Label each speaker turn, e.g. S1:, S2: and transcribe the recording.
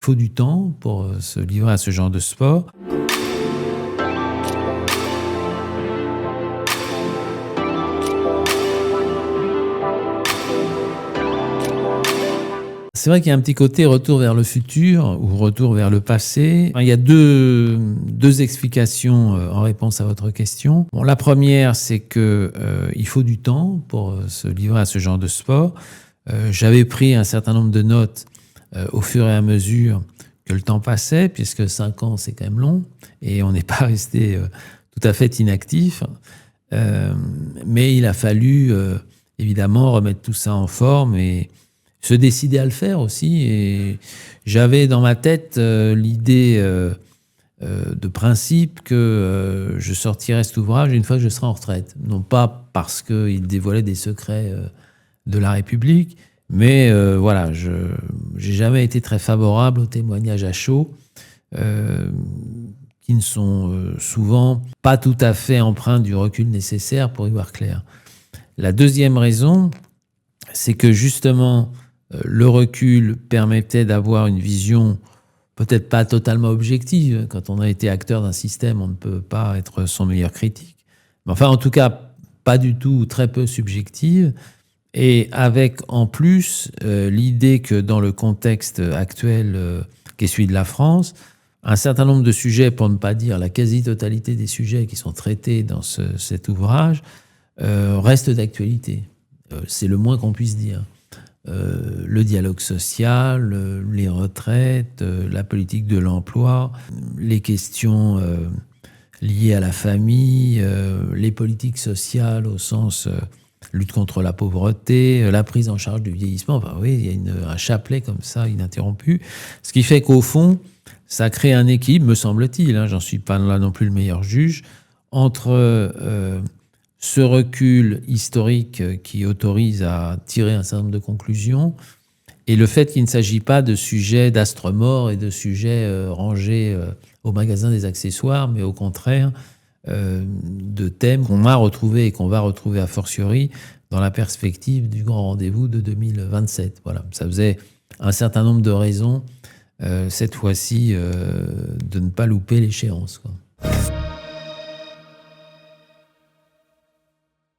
S1: Il faut du temps pour se livrer à ce genre de sport. C'est vrai qu'il y a un petit côté retour vers le futur ou retour vers le passé. Il y a deux explications en réponse à votre question. Bon, la première, c'est que il faut du temps pour se livrer à ce genre de sport. J'avais pris un certain nombre de notes au fur et à mesure que le temps passait, puisque 5 ans, c'est quand même long, et on n'est pas resté tout à fait inactif. Mais il a fallu évidemment remettre tout ça en forme et se décider à le faire aussi. Et j'avais dans ma tête l'idée de principe que je sortirais cet ouvrage une fois que je serai en retraite. Non pas parce qu'il dévoilait des secrets de la République, mais voilà, j'ai jamais été très favorable aux témoignages à chaud, qui ne sont souvent pas tout à fait empreints du recul nécessaire pour y voir clair. La deuxième raison, c'est que justement, le recul permettait d'avoir une vision peut-être pas totalement objective. Quand on a été acteur d'un système, on ne peut pas être son meilleur critique. Mais enfin, en tout cas, pas du tout ou très peu subjective. Et avec en plus l'idée que dans le contexte actuel qui est celui de la France, un certain nombre de sujets, pour ne pas dire la quasi-totalité des sujets qui sont traités dans cet ouvrage, restent d'actualité. C'est le moins qu'on puisse dire. Le dialogue social, les retraites, la politique de l'emploi, les questions liées à la famille, les politiques sociales au sens lutte contre la pauvreté, la prise en charge du vieillissement. Enfin, oui, il y a un chapelet comme ça ininterrompu. Ce qui fait qu'au fond, ça crée un équilibre, me semble-t-il, j'en suis pas là non plus le meilleur juge, entre ce recul historique qui autorise à tirer un certain nombre de conclusions et le fait qu'il ne s'agit pas de sujets d'astre mort et de sujets rangés au magasin des accessoires, mais au contraire de thèmes qu'on a retrouvés et qu'on va retrouver a fortiori dans la perspective du grand rendez-vous de 2027. Voilà, ça faisait un certain nombre de raisons cette fois-ci de ne pas louper l'échéance, quoi.